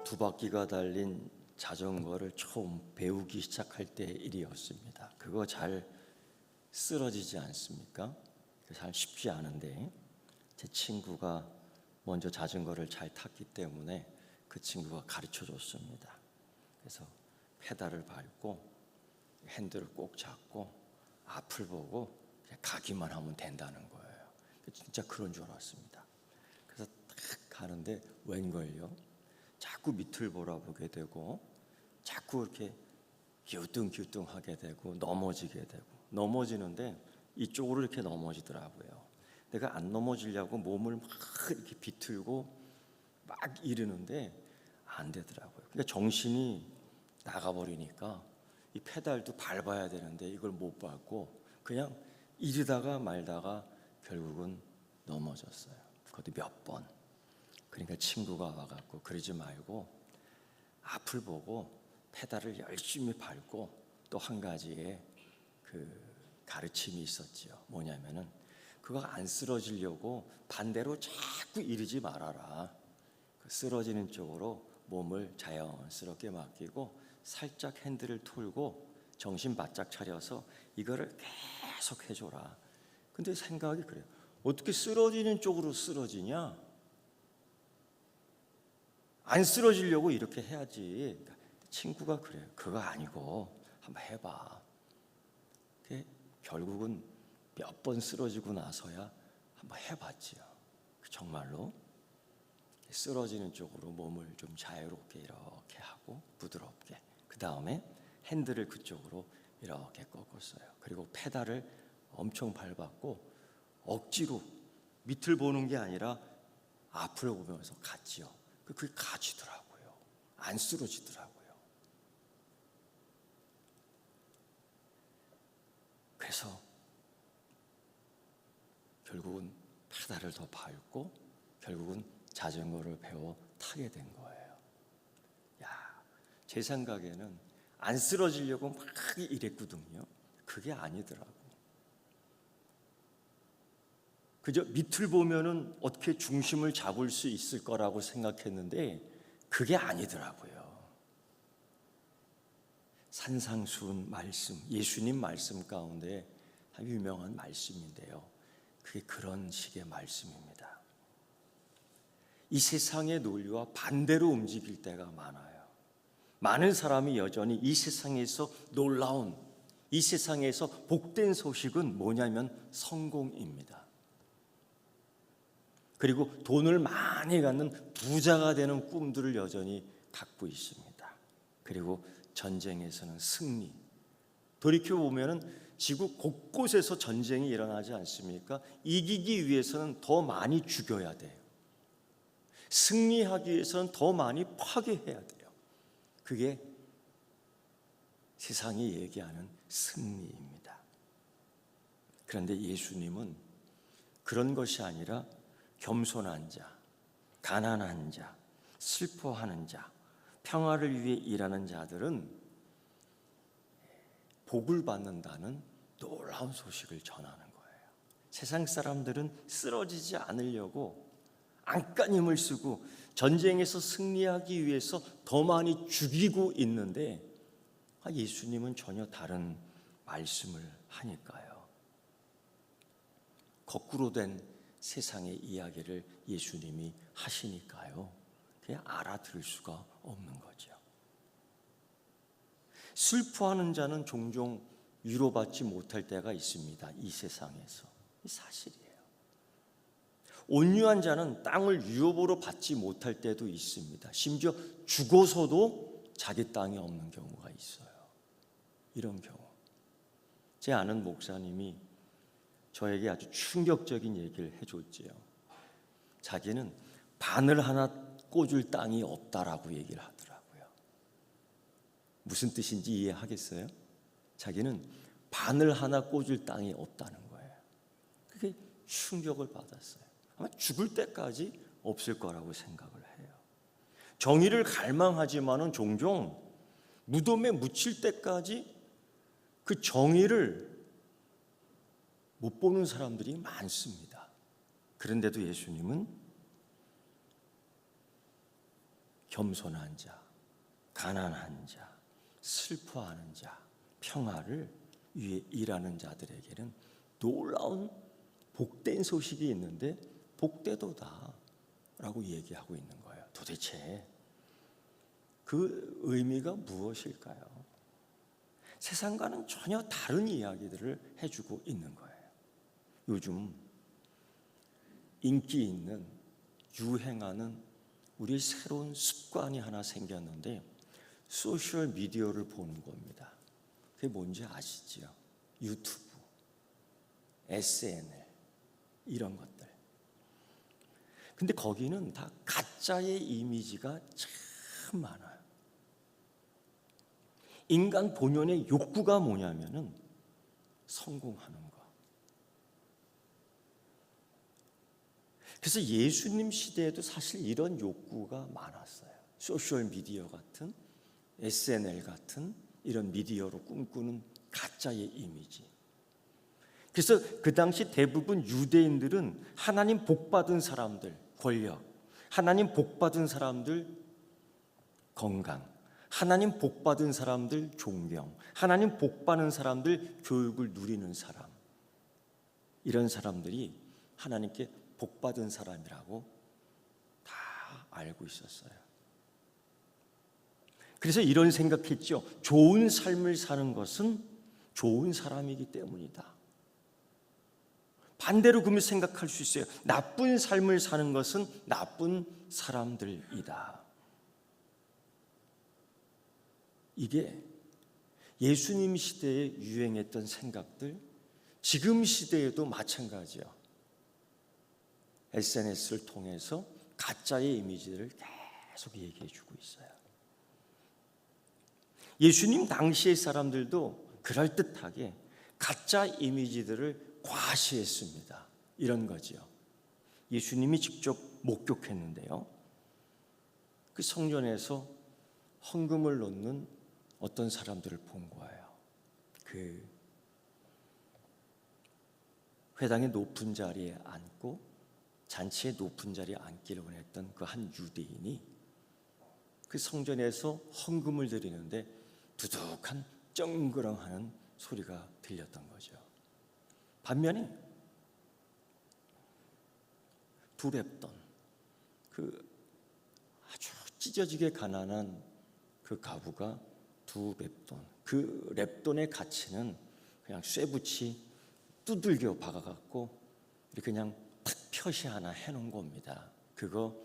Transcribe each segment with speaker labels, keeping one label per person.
Speaker 1: 두 바퀴가 달린 자전거를 처음 배우기 시작할 때 일이었습니다. 그거 잘 쓰러지지 않습니까? 잘 쉽지 않은데 제 친구가 먼저 자전거를 잘 탔기 때문에 그 친구가 가르쳐 줬습니다. 그래서 페달을 밟고 핸들을 꼭 잡고 앞을 보고 그냥 가기만 하면 된다는 거예요. 진짜 그런 줄 알았습니다. 그래서 딱 가는데 웬걸요? 자꾸 밑을 보라보게 되고 자꾸 이렇게 기우뚱기우뚱하게 되고 넘어지게 되고 넘어지는데 이쪽으로 이렇게 넘어지더라고요. 내가 안 넘어지려고 몸을 막 이렇게 비틀고 막 이르는데 안 되더라고요. 그러니까 정신이 나가버리니까 이 페달도 밟아야 되는데 이걸 못 밟고 그냥 이르다가 말다가 결국은 넘어졌어요. 그것도 몇 번. 그러니까 친구가 와갖고 그러지 말고 앞을 보고 페달을 열심히 밟고 또 한 가지의 그 가르침이 있었지요. 뭐냐면은 그거 안 쓰러지려고 반대로 자꾸 이르지 말아라. 그 쓰러지는 쪽으로 몸을 자연스럽게 맡기고 살짝 핸들을 털고 정신 바짝 차려서 이거를 계속 해줘라. 근데 생각이 그래요. 어떻게 쓰러지는 쪽으로 쓰러지냐? 안 쓰러지려고 이렇게 해야지. 친구가 그래요. 그거 아니고 한번 해봐. 결국은 몇 번 쓰러지고 나서야 한번 해봤지요. 정말로 쓰러지는 쪽으로 몸을 좀 자유롭게 이렇게 하고 부드럽게 그 다음에 핸들을 그쪽으로 이렇게 꺾었어요. 그리고 페달을 엄청 밟았고 억지로 밑을 보는 게 아니라 앞을 보면서 갔지요. 그게 가지더라고요. 안 쓰러지더라고요. 그래서 결국은 페달을 더 밟고 결국은 자전거를 배워 타게 된 거예요. 제 생각에는 안 쓰러지려고 막 이랬거든요. 그게 아니더라고. 그저 밑을 보면은 어떻게 중심을 잡을 수 있을 거라고 생각했는데 그게 아니더라고요. 산상수훈 말씀, 예수님 말씀 가운데 아주 유명한 말씀인데요. 그게 그런 식의 말씀입니다. 이 세상의 논리와 반대로 움직일 때가 많아요. 많은 사람이 여전히 이 세상에서 놀라운, 이 세상에서 복된 소식은 뭐냐면 성공입니다. 그리고 돈을 많이 갖는 부자가 되는 꿈들을 여전히 갖고 있습니다. 그리고 전쟁에서는 승리. 돌이켜보면 지구 곳곳에서 전쟁이 일어나지 않습니까? 이기기 위해서는 더 많이 죽여야 돼요. 승리하기 위해서는 더 많이 파괴해야 돼요. 그게 세상이 얘기하는 승리입니다. 그런데 예수님은 그런 것이 아니라 겸손한 자, 가난한 자, 슬퍼하는 자, 평화를 위해 일하는 자들은 복을 받는다는 놀라운 소식을 전하는 거예요. 세상 사람들은 쓰러지지 않으려고 안간힘을 쓰고 전쟁에서 승리하기 위해서 더 많이 죽이고 있는데 예수님은 전혀 다른 말씀을 하니까요. 거꾸로 된 세상의 이야기를 예수님이 하시니까요. 그냥 알아들을 수가 없는 거죠. 슬퍼하는 자는 종종 위로받지 못할 때가 있습니다. 이 세상에서. 이 사실이에요. 온유한 자는 땅을 유업으로 받지 못할 때도 있습니다. 심지어 죽어서도 자기 땅이 없는 경우가 있어요. 이런 경우. 제 아는 목사님이 저에게 아주 충격적인 얘기를 해줬지요. 자기는 바늘 하나 꽂을 땅이 없다라고 얘기를 하더라고요. 무슨 뜻인지 이해하겠어요? 자기는 바늘 하나 꽂을 땅이 없다는 거예요. 그게 충격을 받았어요. 아마 죽을 때까지 없을 거라고 생각을 해요. 정의를 갈망하지만은 종종 무덤에 묻힐 때까지 그 정의를 못 보는 사람들이 많습니다. 그런데도 예수님은 겸손한 자, 가난한 자, 슬퍼하는 자, 평화를 위해 일하는 자들에게는 놀라운 복된 소식이 있는데 복되도다 라고 얘기하고 있는 거예요. 도대체 그 의미가 무엇일까요? 세상과는 전혀 다른 이야기들을 해주고 있는 거예요. 요즘 인기 있는, 유행하는 우리 새로운 습관이 하나 생겼는데 소셜 미디어를 보는 겁니다. 그게 뭔지 아시죠? 유튜브, SNL 이런 것들. 근데 거기는 다 가짜의 이미지가 참 많아요. 인간 본연의 욕구가 뭐냐면은 성공하는 거. 그래서 예수님 시대에도 사실 이런 욕구가 많았어요. 소셜 미디어 같은, SNL 같은 이런 미디어로 꿈꾸는 가짜의 이미지. 그래서 그 당시 대부분 유대인들은 하나님 복받은 사람들, 권력, 하나님 복받은 사람들, 건강, 하나님 복받은 사람들, 존경, 하나님 복받은 사람들, 교육을 누리는 사람, 이런 사람들이 하나님께 복받은 사람이라고 다 알고 있었어요. 그래서 이런 생각했죠. 좋은 삶을 사는 것은 좋은 사람이기 때문이다. 반대로 그러면 생각할 수 있어요. 나쁜 삶을 사는 것은 나쁜 사람들이다. 이게 예수님 시대에 유행했던 생각들, 지금 시대에도 마찬가지예요. SNS를 통해서 가짜의 이미지를 계속 얘기해 주고 있어요. 예수님 당시의 사람들도 그럴듯하게 가짜 이미지들을 과시했습니다. 이런 거죠. 예수님이 직접 목격했는데요. 그 성전에서 헌금을 놓는 어떤 사람들을 본 거예요. 그 회당의 높은 자리에 앉고 잔치의 높은 자리에 앉기를 원했던 그 한 유대인이 그 성전에서 헌금을 드리는데 두둑한 쩡그렁하는 소리가 들렸던 거죠. 반면에 두 렙돈, 그 아주 찢어지게 가난한 그 가부가 두 렙돈, 그 렙돈의 가치는 그냥 쇠붙이 두들겨 박아갖고 이렇게 그냥 탁 표시 하나 해놓은 겁니다. 그거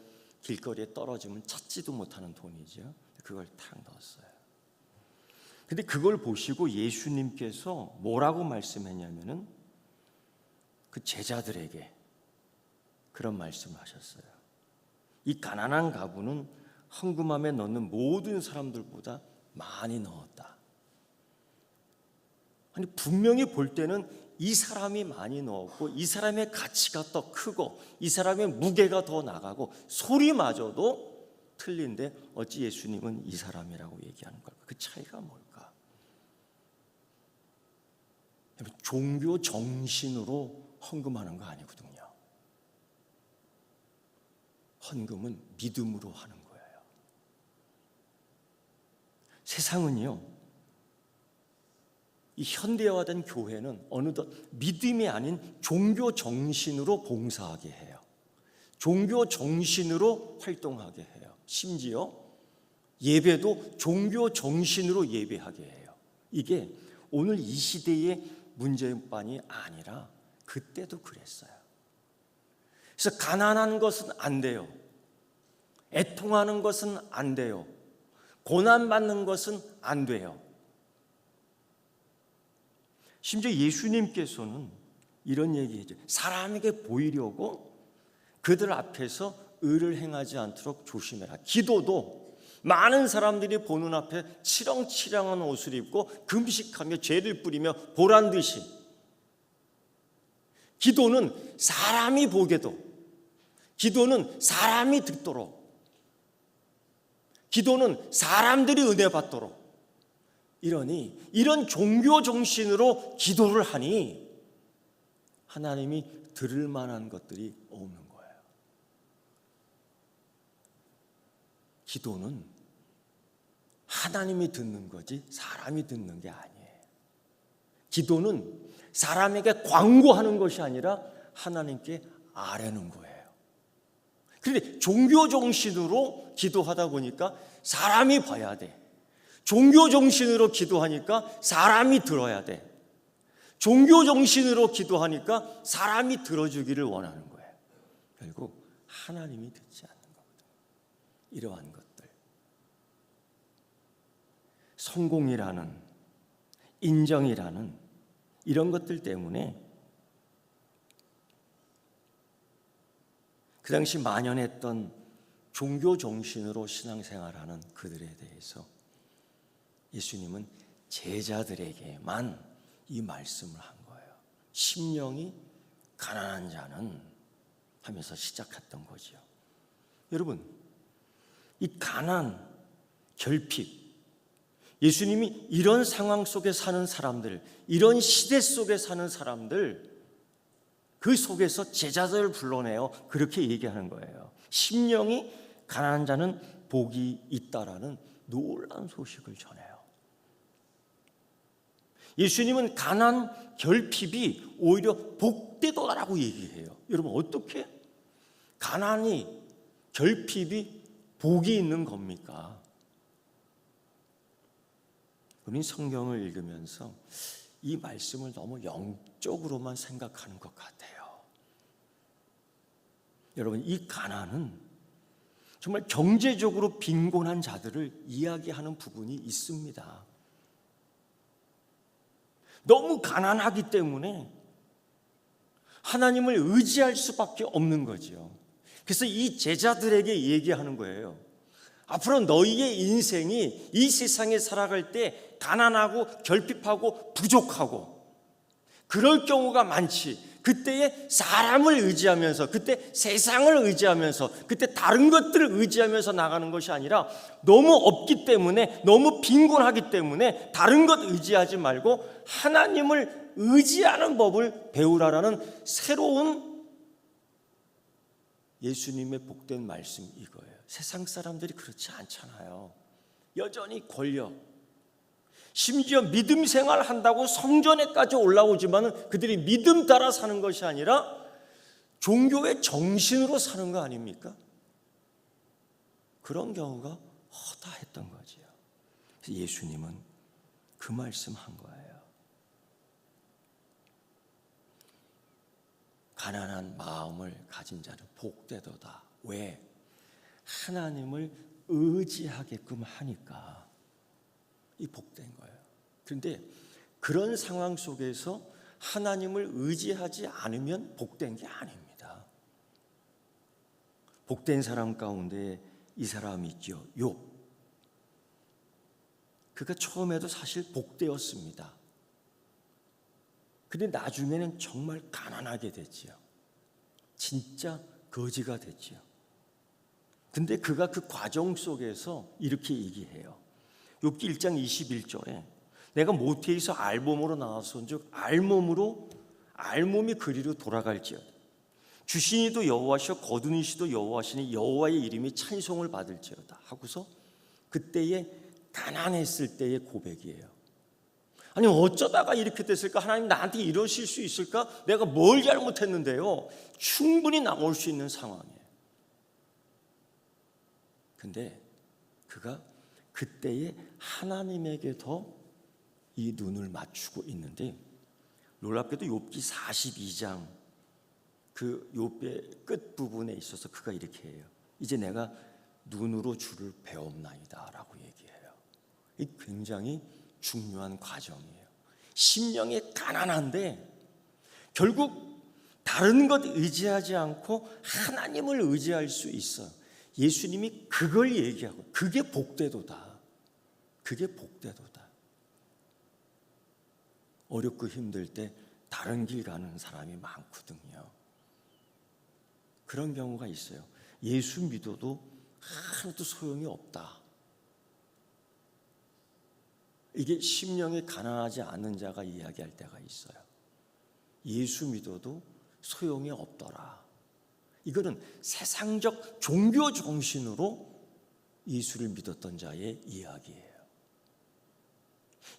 Speaker 1: 길거리에 떨어지면 찾지도 못하는 돈이죠. 그걸 탁 넣었어요. 근데 그걸 보시고 예수님께서 뭐라고 말씀했냐면은 그 제자들에게 그런 말씀을 하셨어요. 이 가난한 가부는 헌금함에 넣는 모든 사람들보다 많이 넣었다. 아니 분명히 볼 때는 이 사람이 많이 넣었고 이 사람의 가치가 더 크고 이 사람의 무게가 더 나가고 소리마저도 틀린데 어찌 예수님은 이 사람이라고 얘기하는 걸까? 그 차이가 뭘까? 종교 정신으로 헌금하는 거 아니거든요. 헌금은 믿음으로 하는 거예요. 세상은요, 이 현대화된 교회는 어느덧 믿음이 아닌 종교 정신으로 봉사하게 해요. 종교 정신으로 활동하게 해요. 심지어 예배도 종교 정신으로 예배하게 해요. 이게 오늘 이 시대의 문제만이 아니라 그때도 그랬어요. 그래서 가난한 것은 안 돼요. 애통하는 것은 안 돼요. 고난받는 것은 안 돼요. 심지어 예수님께서는 이런 얘기했죠. 사람에게 보이려고 그들 앞에서 의를 행하지 않도록 조심해라. 기도도 많은 사람들이 보는 앞에 치렁치렁한 옷을 입고 금식하며 죄를 뿌리며 보란듯이, 기도는 사람이 보게도, 기도는 사람이 듣도록, 기도는 사람들이 은혜 받도록, 이러니 이런 종교 정신으로 기도를 하니 하나님이 들을 만한 것들이 없는 거예요. 기도는 하나님이 듣는 거지 사람이 듣는 게 아니에요. 기도는 사람에게 광고하는 것이 아니라 하나님께 아뢰는 거예요. 그런데 종교 정신으로 기도하다 보니까 사람이 봐야 돼. 종교 정신으로 기도하니까 사람이 들어야 돼. 종교 정신으로 기도하니까 사람이 들어주기를 원하는 거예요. 결국 하나님이 듣지 않는 거거든요. 이러한 것들, 성공이라는, 인정이라는 이런 것들 때문에 그 당시 만연했던 종교 정신으로 신앙생활하는 그들에 대해서 예수님은 제자들에게만 이 말씀을 한 거예요. 심령이 가난한 자는 하면서 시작했던 거죠. 여러분, 이 가난, 결핍, 예수님이 이런 상황 속에 사는 사람들, 이런 시대 속에 사는 사람들, 그 속에서 제자들을 불러내어 그렇게 얘기하는 거예요. 심령이 가난한 자는 복이 있다라는 놀라운 소식을 전해요. 예수님은 가난, 결핍이 오히려 복되도다라고 얘기해요. 여러분, 어떻게 가난이, 결핍이 복이 있는 겁니까? 우리는 성경을 읽으면서 이 말씀을 너무 영적으로만 생각하는 것 같아요. 여러분, 이 가난은 정말 경제적으로 빈곤한 자들을 이야기하는 부분이 있습니다. 너무 가난하기 때문에 하나님을 의지할 수밖에 없는 거죠. 그래서 이 제자들에게 얘기하는 거예요. 앞으로 너희의 인생이 이 세상에 살아갈 때 가난하고 결핍하고 부족하고 그럴 경우가 많지. 그때에 사람을 의지하면서, 그때 세상을 의지하면서, 그때 다른 것들을 의지하면서 나가는 것이 아니라 너무 없기 때문에, 너무 빈곤하기 때문에 다른 것 의지하지 말고 하나님을 의지하는 법을 배우라라는 새로운 예수님의 복된 말씀 이거예요. 세상 사람들이 그렇지 않잖아요. 여전히 권력, 심지어 믿음 생활한다고 성전에까지 올라오지만 그들이 믿음 따라 사는 것이 아니라 종교의 정신으로 사는 거 아닙니까? 그런 경우가 허다했던 거지요. 그래서 예수님은 그 말씀한 거예요. 가난한 마음을 가진 자는 복되도다. 왜? 하나님을 의지하게끔 하니까 이 복된 거예요. 그런데 그런 상황 속에서 하나님을 의지하지 않으면 복된 게 아닙니다. 복된 사람 가운데 이 사람이 있죠. 욥. 그가 처음에도 사실 복되었습니다. 그런데 나중에는 정말 가난하게 됐지요. 진짜 거지가 됐지요. 근데 그가 그 과정 속에서 이렇게 얘기해요. 욥기 1장 21절에 내가 모태에서 알몸으로 나왔은즉 알몸이 그리로 돌아갈지어다. 주시니도 여호와시오 거두니시도 여호와시니 여호와의 이름이 찬송을 받을지어다 하고서 그때에 가난했을 때의 고백이에요. 아니 어쩌다가 이렇게 됐을까? 하나님 나한테 이러실 수 있을까? 내가 뭘 잘못했는데요? 충분히 나올 수 있는 상황이에요. 근데 그가 그때에 하나님에게 더 이 눈을 맞추고 있는데 놀랍게도 욥기 42장 그 욥의 끝부분에 있어서 그가 이렇게 해요. 이제 내가 눈으로 주를 배웠나이다 라고 얘기해요. 이 굉장히 중요한 과정이에요. 심령이 가난한데 결국 다른 것 의지하지 않고 하나님을 의지할 수 있어. 예수님이 그걸 얘기하고 그게 복되도다. 그게 복되도다. 어렵고 힘들 때 다른 길 가는 사람이 많거든요. 그런 경우가 있어요. 예수 믿어도 하나도 소용이 없다. 이게 심령이 가난하지 않은 자가 이야기할 때가 있어요. 예수 믿어도 소용이 없더라. 이거는 세상적 종교 정신으로 예수를 믿었던 자의 이야기예요.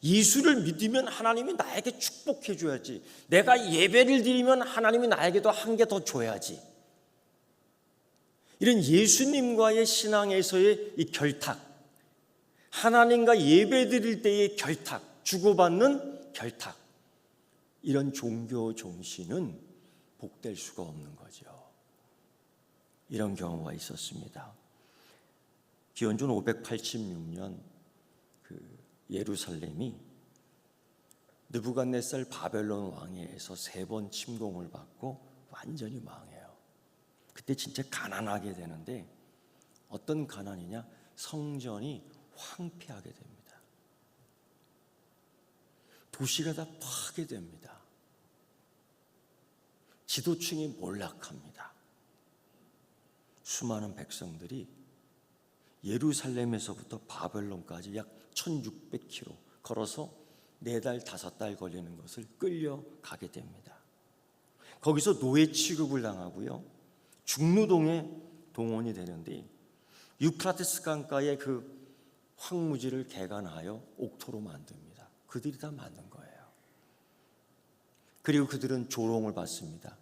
Speaker 1: 예수를 믿으면 하나님이 나에게 축복해 줘야지. 내가 예배를 드리면 하나님이 나에게도 한 개 더 줘야지. 이런 예수님과의 신앙에서의 이 결탁, 하나님과 예배 드릴 때의 결탁, 주고받는 결탁, 이런 종교 정신은 복될 수가 없는 거죠. 이런 경우가 있었습니다. 기원전 586년 예루살렘이 느부갓네살 바벨론 왕에 의해서 3번 침공을 받고 완전히 망해요. 그때 진짜 가난하게 되는데, 어떤 가난이냐? 성전이 황폐하게 됩니다. 도시가 다 파괴됩니다. 지도층이 몰락합니다. 수많은 백성들이 예루살렘에서부터 바벨론까지 약 1600km 걸어서 4달, 5달 걸리는 것을 끌려가게 됩니다. 거기서 노예 취급을 당하고요, 중노동에 동원이 되는데, 유프라테스 강가의 그 황무지를 개간하여 옥토로 만듭니다. 그들이 다 만든 거예요. 그리고 그들은 조롱을 받습니다.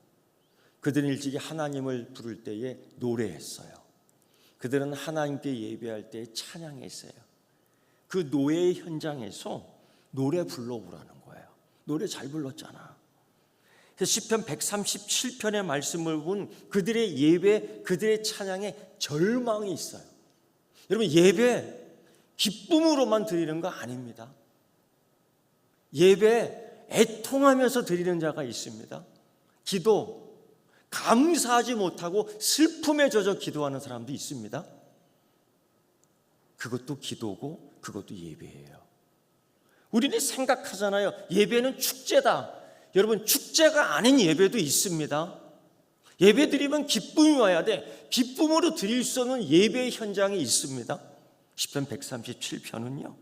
Speaker 1: 그들은 일찍이 하나님을 부를 때에 노래했어요. 그들은 하나님께 예배할 때 찬양했어요. 그 노예의 현장에서 노래 불러보라는 거예요. 노래 잘 불렀잖아. 그래서 시편 137편의 말씀을 본 그들의 예배, 그들의 찬양에 절망이 있어요. 여러분, 예배 기쁨으로만 드리는 거 아닙니다. 예배 애통하면서 드리는 자가 있습니다. 기도, 감사하지 못하고 슬픔에 젖어 기도하는 사람도 있습니다. 그것도 기도고 그것도 예배예요. 우리는 생각하잖아요. 예배는 축제다. 여러분, 축제가 아닌 예배도 있습니다. 예배 드리면 기쁨이 와야 돼. 기쁨으로 드릴 수 없는 예배의 현장이 있습니다. 시편 137편은요,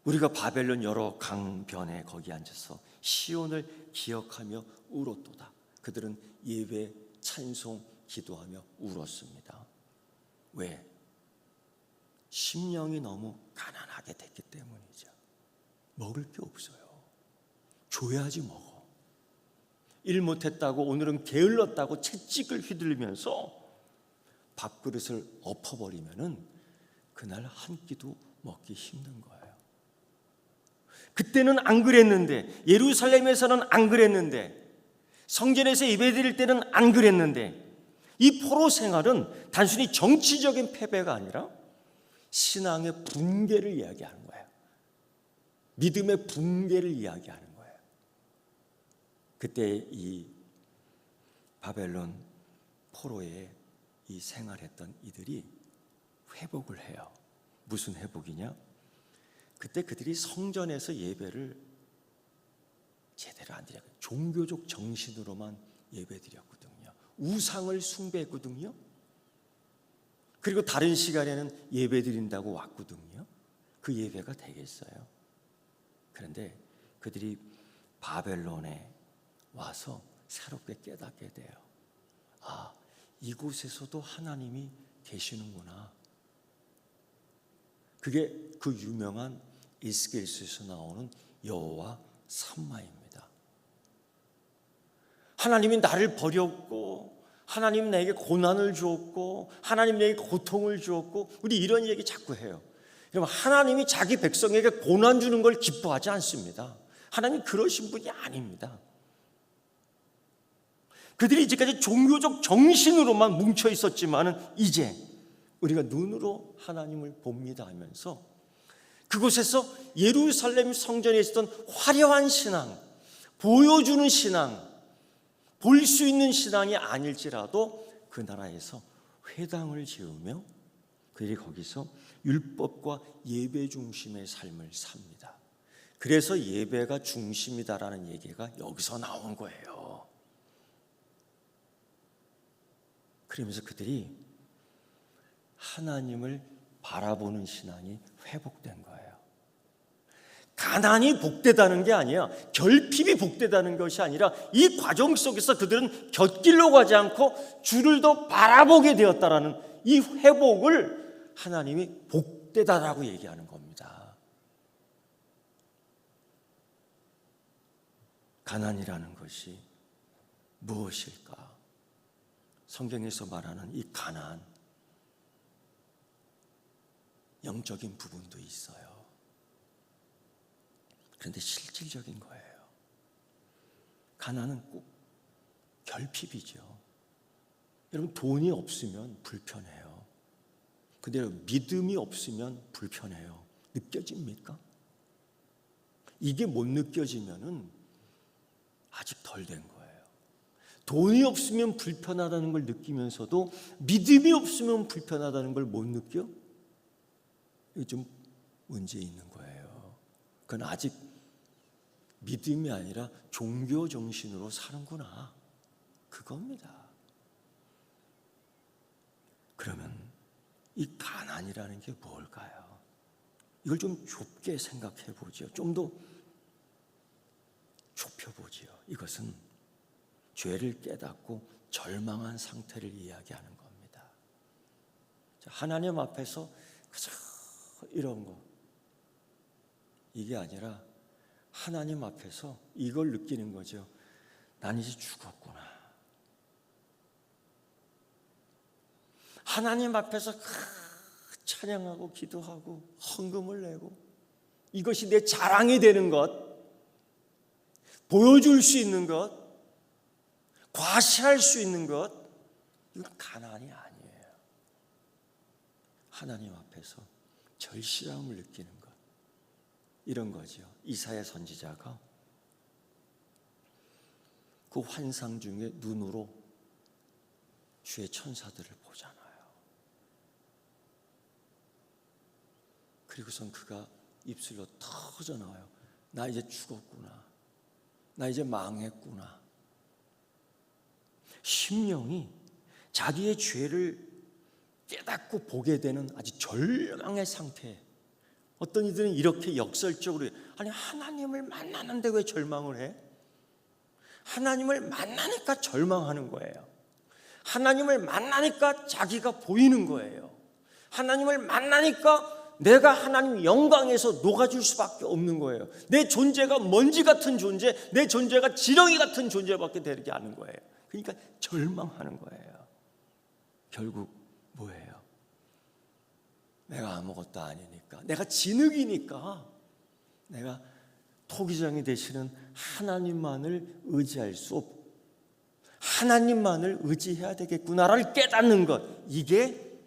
Speaker 1: 우리가 바벨론 여러 강변에 거기 앉아서 시온을 기억하며 울었도다. 그들은 예배, 찬송, 기도하며 울었습니다. 왜? 심령이 너무 가난하게 됐기 때문이죠. 먹을 게 없어요. 줘야지 먹어. 일 못했다고, 오늘은 게을렀다고 채찍을 휘둘리면서 밥그릇을 엎어버리면은 그날 한 끼도 먹기 힘든 거예요. 그때는 안 그랬는데, 예루살렘에서는 안 그랬는데, 성전에서 예배드릴 때는 안 그랬는데, 이 포로 생활은 단순히 정치적인 패배가 아니라 신앙의 붕괴를 이야기하는 거예요. 믿음의 붕괴를 이야기하는 거예요. 그때 이 바벨론 포로에 이 생활했던 이들이 회복을 해요. 무슨 회복이냐? 그때 그들이 성전에서 예배를 제대로 안 드려요. 종교적 정신으로만 예배드렸거든요. 우상을 숭배했거든요. 그리고 다른 시간에는 예배드린다고 왔거든요. 그 예배가 되겠어요? 그런데 그들이 바벨론에 와서 새롭게 깨닫게 돼요. 아, 이곳에서도 하나님이 계시는구나. 그게 그 유명한 에스겔서에서 나오는 여호와 삼마입니다. 하나님이 나를 버렸고, 하나님 내게 고난을 주었고, 하나님 내게 고통을 주었고, 우리 이런 얘기 자꾸 해요. 여러분, 하나님이 자기 백성에게 고난 주는 걸 기뻐하지 않습니다. 하나님 그러신 분이 아닙니다. 그들이 이제까지 종교적 정신으로만 뭉쳐 있었지만은 이제 우리가 눈으로 하나님을 봅니다 하면서 그곳에서 예루살렘 성전에 있었던 화려한 신앙, 보여주는 신앙, 볼 수 있는 신앙이 아닐지라도 그 나라에서 회당을 지으며 그들이 거기서 율법과 예배 중심의 삶을 삽니다. 그래서 예배가 중심이다라는 얘기가 여기서 나온 거예요. 그러면서 그들이 하나님을 바라보는 신앙이 회복된 거예요. 가난이 복되다는 게 아니야. 결핍이 복되다는 것이 아니라 이 과정 속에서 그들은 곁길로 가지 않고 주를 더 바라보게 되었다라는 이 회복을 하나님이 복되다라고 얘기하는 겁니다. 가난이라는 것이 무엇일까? 성경에서 말하는 이 가난, 영적인 부분도 있어요. 그런데 실질적인 거예요. 가난은 꼭 결핍이죠. 여러분, 돈이 없으면 불편해요. 근데 믿음이 없으면 불편해요. 느껴집니까? 이게 못 느껴지면은 아직 덜 된 거예요. 돈이 없으면 불편하다는 걸 느끼면서도 믿음이 없으면 불편하다는 걸 못 느껴? 이거 좀 문제 있는 거예요. 그건 아직 믿음이 아니라 종교 정신으로 사는구나, 그겁니다. 그러면 이 가난이라는 게 뭘까요? 이걸 좀 좁게 생각해 보죠. 좀 더 좁혀보지요. 이것은 죄를 깨닫고 절망한 상태를 이야기하는 겁니다. 하나님 앞에서 그저 이런 거, 이게 아니라 하나님 앞에서 이걸 느끼는 거죠. 난 이제 죽었구나. 하나님 앞에서 찬양하고 기도하고 헌금을 내고 이것이 내 자랑이 되는 것, 보여줄 수 있는 것, 과시할 수 있는 것, 이건 가난이 아니에요. 하나님 앞에서 절실함을 느끼는 것, 이런 거죠. 이사야 선지자가 그 환상 중에 눈으로 주의 천사들을 보잖아요. 그리고선 그가 입술로 터져 나와요. 나 이제 죽었구나. 나 이제 망했구나. 심령이 자기의 죄를 깨닫고 보게 되는 아주 절망의 상태. 어떤 이들은 이렇게 역설적으로, 아니 하나님을 만나는데 왜 절망을 해? 하나님을 만나니까 절망하는 거예요. 하나님을 만나니까 자기가 보이는 거예요. 하나님을 만나니까 내가 하나님 영광에서 녹아줄 수밖에 없는 거예요. 내 존재가 먼지 같은 존재, 내 존재가 지렁이 같은 존재밖에 되지 않는 거예요. 그러니까 절망하는 거예요. 결국 뭐예요? 내가 아무것도 아니니까, 내가 진흙이니까, 내가 토기장이 되시는 하나님만을 의지할 수 없고 하나님만을 의지해야 되겠구나를 깨닫는 것, 이게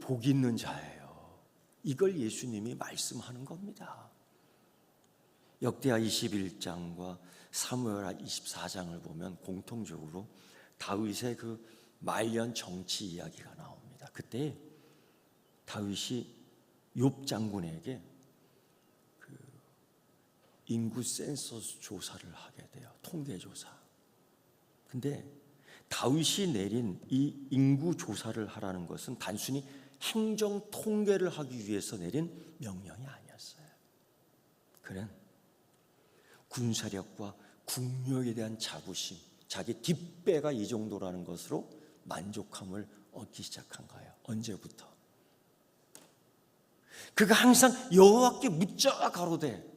Speaker 1: 복 있는 자예요. 이걸 예수님이 말씀하는 겁니다. 역대하 21장과 사무엘하 24장을 보면 공통적으로 다윗의 그 말년 정치 이야기가 나옵니다. 그때 다윗이 욥 장군에게 그 인구 센서스 조사를 하게 돼요. 통계 조사. 근데 다윗이 내린 이 인구 조사를 하라는 것은 단순히 행정 통계를 하기 위해서 내린 명령이 아니었어요. 그는 군사력과 국력에 대한 자부심, 자기 뒷배가 이 정도라는 것으로 만족함을 얻기 시작한 거예요. 언제부터? 그가 항상 여호와께 묻자가 가로되,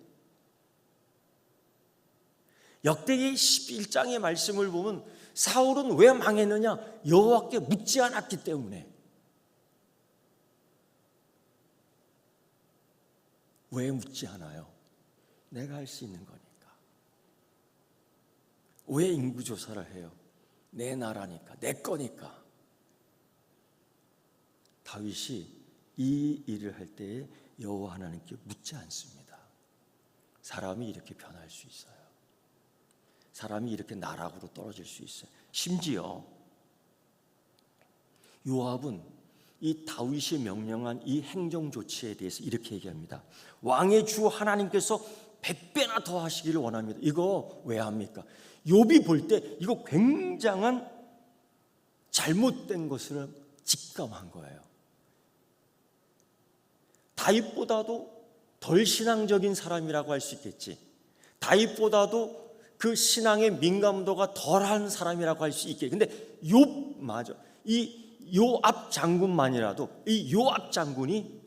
Speaker 1: 역대기 11장의 말씀을 보면 사울은 왜 망했느냐? 여호와께 묻지 않았기 때문에. 왜 묻지 않아요? 내가 할 수 있는 거니까. 왜 인구조사를 해요? 내 나라니까, 내 거니까. 다윗이 이 일을 할 때에 여호와 하나님께 묻지 않습니다. 사람이 이렇게 변할 수 있어요. 사람이 이렇게 나락으로 떨어질 수 있어요. 심지어 요압은 이 다윗이 명령한 이 행정 조치에 대해서 이렇게 얘기합니다. 왕의 주 하나님께서 100배나 더 하시기를 원합니다. 이거 왜 합니까? 욥이 볼 때 이거 굉장한 잘못된 것을 직감한 거예요. 다윗보다도 덜 신앙적인 사람이라고 할 수 있겠지. 다윗보다도 그 신앙의 민감도가 덜한 사람이라고 할 수 있겠지. 근데 이 요압 장군만이라도 이 요압 장군이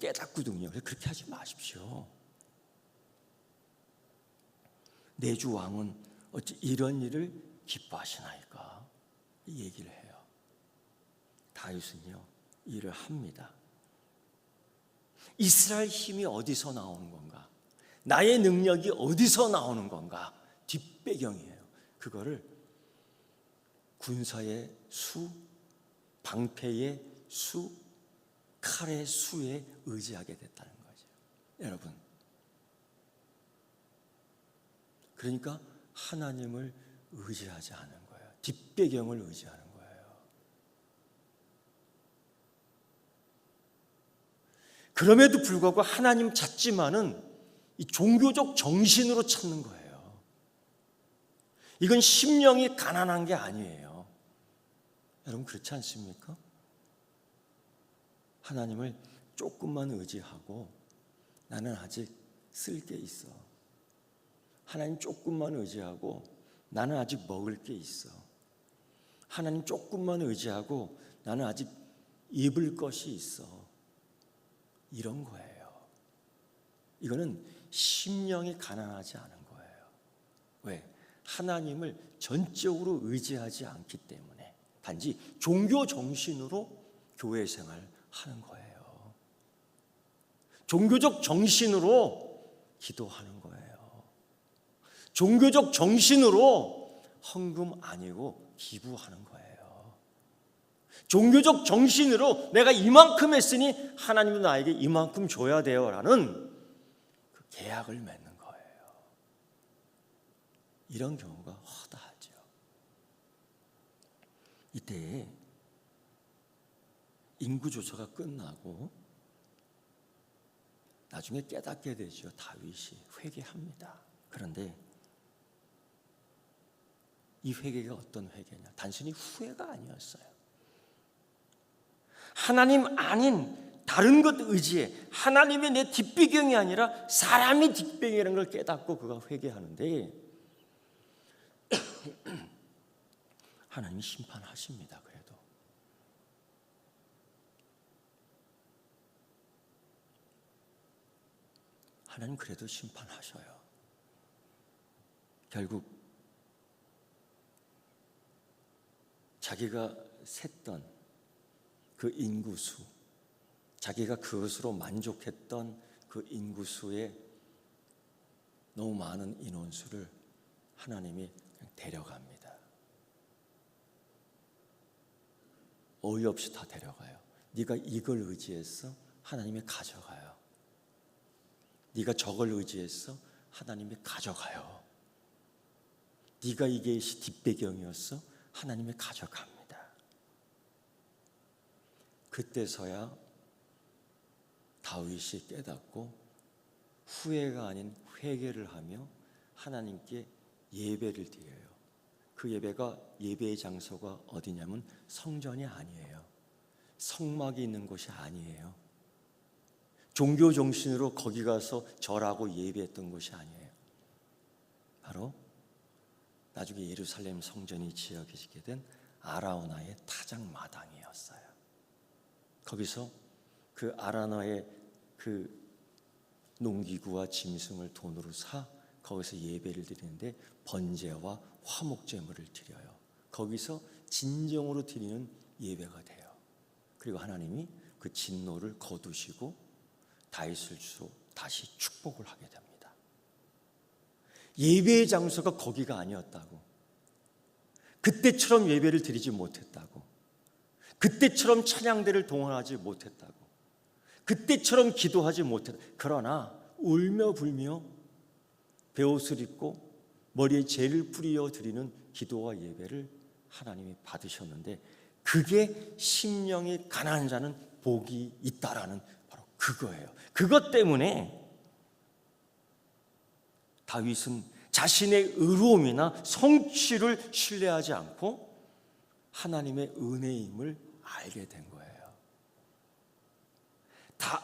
Speaker 1: 깨닫거든요. 그렇게 하지 마십시오. 내 주 왕은 어찌 이런 일을 기뻐하시나이까? 이 얘기를 해요. 다윗은요, 일을 합니다. 이스라엘 힘이 어디서 나오는 건가? 나의 능력이 어디서 나오는 건가? 뒷배경이에요. 그거를 군사의 수, 방패의 수, 칼의 수에 의지하게 됐다는 거죠. 여러분, 그러니까 하나님을 의지하지 않은 거예요. 뒷배경을 의지하는 거예요. 그럼에도 불구하고 하나님 찾지만은 이 종교적 정신으로 찾는 거예요. 이건 심령이 가난한 게 아니에요. 여러분 그렇지 않습니까? 하나님을 조금만 의지하고 나는 아직 쓸 게 있어. 하나님 조금만 의지하고 나는 아직 먹을 게 있어. 하나님 조금만 의지하고 나는 아직 입을 것이 있어. 이런 거예요. 이거는 심령이 가난하지 않은 거예요. 왜? 하나님을 전적으로 의지하지 않기 때문에 단지 종교 정신으로 교회 생활하는 거예요. 종교적 정신으로 기도하는 거예요. 종교적 정신으로 헌금 아니고 기부하는 거예요. 종교적 정신으로 내가 이만큼 했으니 하나님도 나에게 이만큼 줘야 돼요라는 그 계약을 맺는 거예요. 이런 경우가 허다하죠. 이때 인구조사가 끝나고 나중에 깨닫게 되죠. 다윗이 회개합니다. 그런데 이 회개가 어떤 회개냐? 단순히 후회가 아니었어요. 하나님 아닌 다른 것 의지에 하나님의 내 뒷배경이 아니라 사람의 뒷배경이라는 걸 깨닫고 그가 회개하는데 하나님이 심판하십니다. 그래도 하나님 그래도 심판하셔요. 결국 자기가 셌던 그 인구수, 자기가 그것으로 만족했던 그 인구수의 너무 많은 인원수를 하나님이 그냥 데려갑니다. 어이없이 다 데려가요. 네가 이걸 의지했어? 하나님이 가져가요. 네가 저걸 의지했어? 하나님이 가져가요. 네가 이게 뒷배경이었어? 하나님이 가져갑니다. 그때서야 다윗이 깨닫고 후회가 아닌 회개를 하며 하나님께 예배를 드려요. 그 예배가 예배의 장소가 어디냐면 성전이 아니에요. 성막이 있는 곳이 아니에요. 종교 정신으로 거기 가서 절하고 예배했던 곳이 아니에요. 바로 나중에 예루살렘 성전이 지어지게 된 아라우나의 타작 마당이었어요. 거기서 그 아라우나의 그 농기구와 짐승을 돈으로 사 거기서 예배를 드리는데 번제와 화목제물을 드려요. 거기서 진정으로 드리는 예배가 돼요. 그리고 하나님이 그 진노를 거두시고 다윗을 주로 다시 축복을 하게 됩니다. 예배의 장소가 거기가 아니었다고, 그때처럼 예배를 드리지 못했다고, 그때처럼 찬양대를 동원하지 못했다고, 그때처럼 기도하지 못했다. 그러나 울며 불며 베옷을 입고 머리에 젤을 뿌려 드리는 기도와 예배를 하나님이 받으셨는데 그게 심령이 가난한 자는 복이 있다라는 바로 그거예요. 그것 때문에 다윗은 자신의 의로움이나 성취를 신뢰하지 않고 하나님의 은혜임을 알게 된 거예요.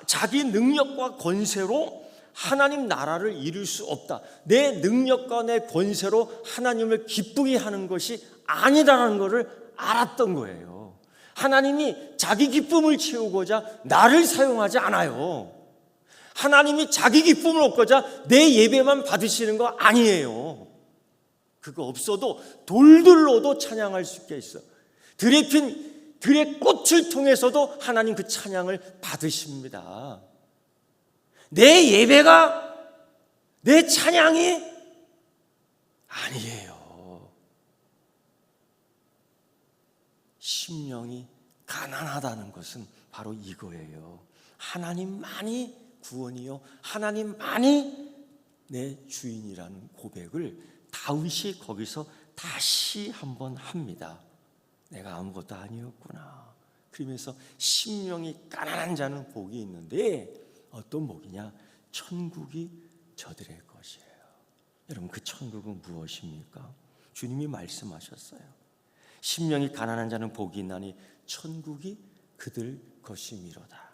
Speaker 1: 자기 능력과 권세로 하나님 나라를 이룰 수 없다. 내 능력과 내 권세로 하나님을 기쁘게 하는 것이 아니라는 것을 알았던 거예요. 하나님이 자기 기쁨을 채우고자 나를 사용하지 않아요. 하나님이 자기 기쁨을 얻고자 내 예배만 받으시는 거 아니에요. 그거 없어도 돌들로도 찬양할 수 있게 있어. 들의 꽃을 통해서도 하나님 그 찬양을 받으십니다. 내 예배가 내 찬양이 아니에요. 심령이 가난하다는 것은 바로 이거예요. 하나님만이 구원이요, 하나님만이 내 주인이라는 고백을 다윗이 거기서 다시 한번 합니다. 내가 아무것도 아니었구나. 그러면서 심령이 가난한 자는 복이 있는데 어떤 복이냐? 천국이 저들의 것이에요. 여러분, 그 천국은 무엇입니까? 주님이 말씀하셨어요. 심령이 가난한 자는 복이 있나니 천국이 그들 것이미로다.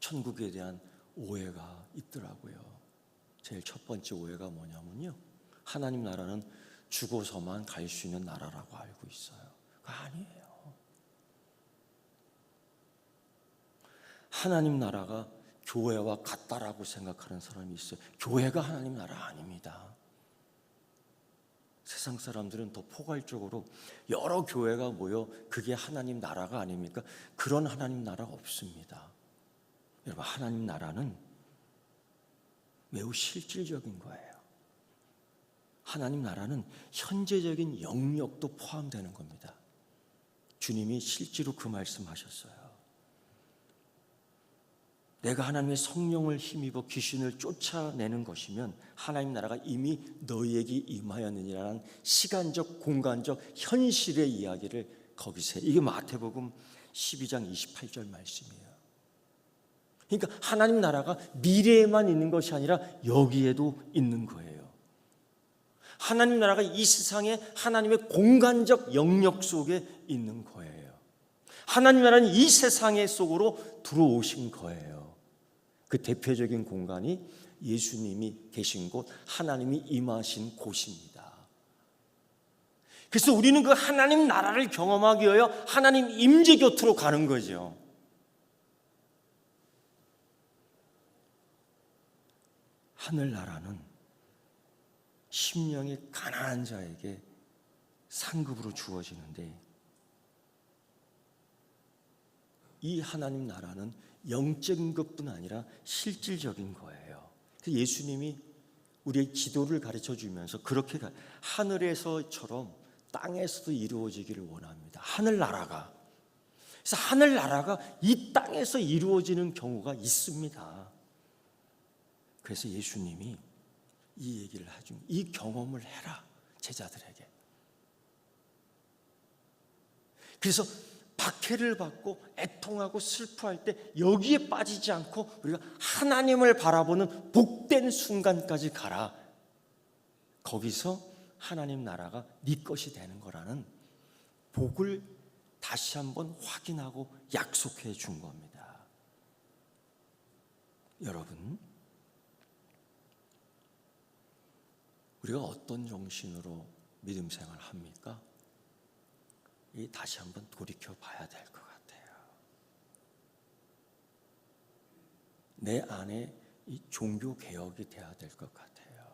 Speaker 1: 천국에 대한 오해가 있더라고요. 제일 첫 번째 오해가 뭐냐면요, 하나님 나라는 죽어서만 갈 수 있는 나라라고 알고 있어요. 그거 아니에요. 하나님 나라가 교회와 같다라고 생각하는 사람이 있어요. 교회가 하나님 나라 아닙니다. 세상 사람들은 더 포괄적으로 여러 교회가 모여 그게 하나님 나라가 아닙니까? 그런 하나님 나라 없습니다. 여러분, 하나님 나라는 매우 실질적인 거예요. 하나님 나라는 현재적인 영역도 포함되는 겁니다. 주님이 실제로 그 말씀하셨어요. 내가 하나님의 성령을 힘입어 귀신을 쫓아내는 것이면 하나님 나라가 이미 너희에게 임하였느니라는 시간적, 공간적, 현실의 이야기를 거기서 해요. 이게 마태복음 12장 28절 말씀이에요. 그러니까 하나님 나라가 미래에만 있는 것이 아니라 여기에도 있는 거예요. 하나님 나라가 이 세상에 하나님의 공간적 영역 속에 있는 거예요. 하나님 나라는 이 세상의 속으로 들어오신 거예요. 그 대표적인 공간이 예수님이 계신 곳, 하나님이 임하신 곳입니다. 그래서 우리는 그 하나님 나라를 경험하기 위하여 하나님 임재 곁으로 가는 거죠. 하늘나라는 심령이 가난한 자에게 상급으로 주어지는데, 이 하나님 나라는 영적인 것뿐 아니라 실질적인 거예요. 예수님이 우리의 기도를 가르쳐 주면서 그렇게 하늘에서처럼 땅에서도 이루어지기를 원합니다. 하늘나라가. 그래서 하늘나라가 이 땅에서 이루어지는 경우가 있습니다. 그래서 예수님이 이 얘기를 하죠. 이 경험을 해라, 제자들에게. 그래서 박해를 받고 애통하고 슬퍼할 때 여기에 빠지지 않고 우리가 하나님을 바라보는 복된 순간까지 가라. 거기서 하나님 나라가 네 것이 되는 거라는 복을 다시 한번 확인하고 약속해 준 겁니다. 여러분, 우리가 어떤 정신으로 믿음 생활을 합니까? 다시 한번 돌이켜 봐야 될 것 같아요. 내 안에 이 종교 개혁이 돼야 될 것 같아요.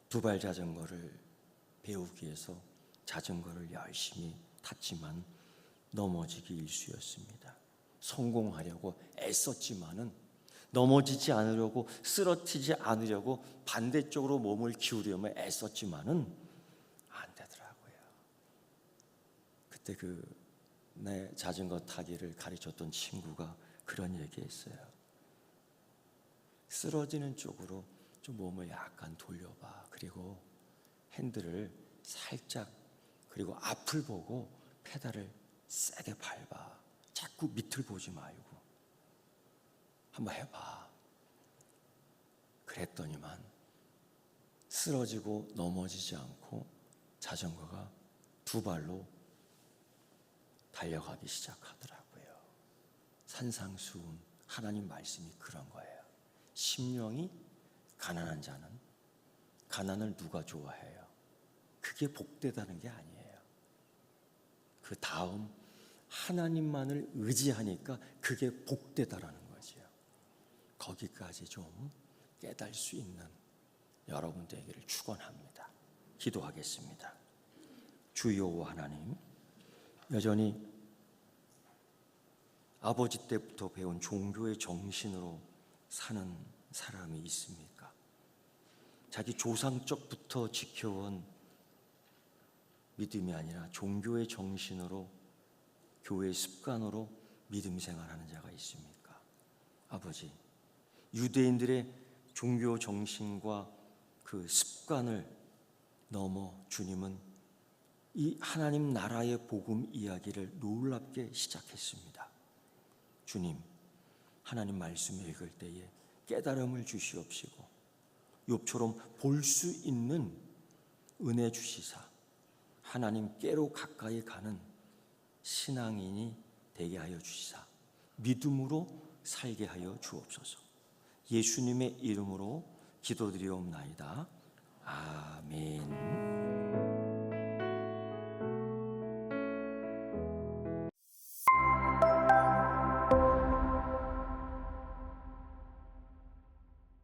Speaker 1: 두발 자전거를 배우기 위해서 자전거를 열심히 탔지만 넘어지기 일쑤였습니다. 성공하려고 애썼지만은 넘어지지 않으려고, 쓰러지지 않으려고 반대쪽으로 몸을 기울이며 애썼지만은 안 되더라고요. 그때 내 자전거 타기를 가르쳤던 친구가 그런 얘기했어요. 쓰러지는 쪽으로 좀 몸을 약간 돌려봐. 그리고 핸들을 살짝, 그리고 앞을 보고 페달을 세게 밟아. 자꾸 밑을 보지 말고 한번 해봐. 그랬더니만 쓰러지고 넘어지지 않고 자전거가 두 발로 달려가기 시작하더라고요. 산상수훈 하나님 말씀이 그런 거예요. 심령이 가난한 자는 가난을 누가 좋아해요? 그게 복되다는 게 아니에요. 그 다음 하나님만을 의지하니까 그게 복되다라는 거죠. 거기까지 좀 깨달을 수 있는 여러분 되기를 축원합니다. 기도하겠습니다. 주 여호와 하나님, 여전히 아버지 때부터 배운 종교의 정신으로 사는 사람이 있습니까? 자기 조상적부터 지켜온 믿음이 아니라 종교의 정신으로, 교회의 습관으로 믿음 생활하는 자가 있습니까? 아버지, 유대인들의 종교 정신과 그 습관을 넘어 주님은 이 하나님 나라의 복음 이야기를 놀랍게 시작했습니다. 주님, 하나님 말씀 읽을 때에 깨달음을 주시옵시고 욥처럼 볼 수 있는 은혜 주시사 하나님께로 가까이 가는 신앙인이 되게 하여 주시사 믿음으로 살게 하여 주옵소서. 예수님의 이름으로 기도드리옵나이다. 아멘.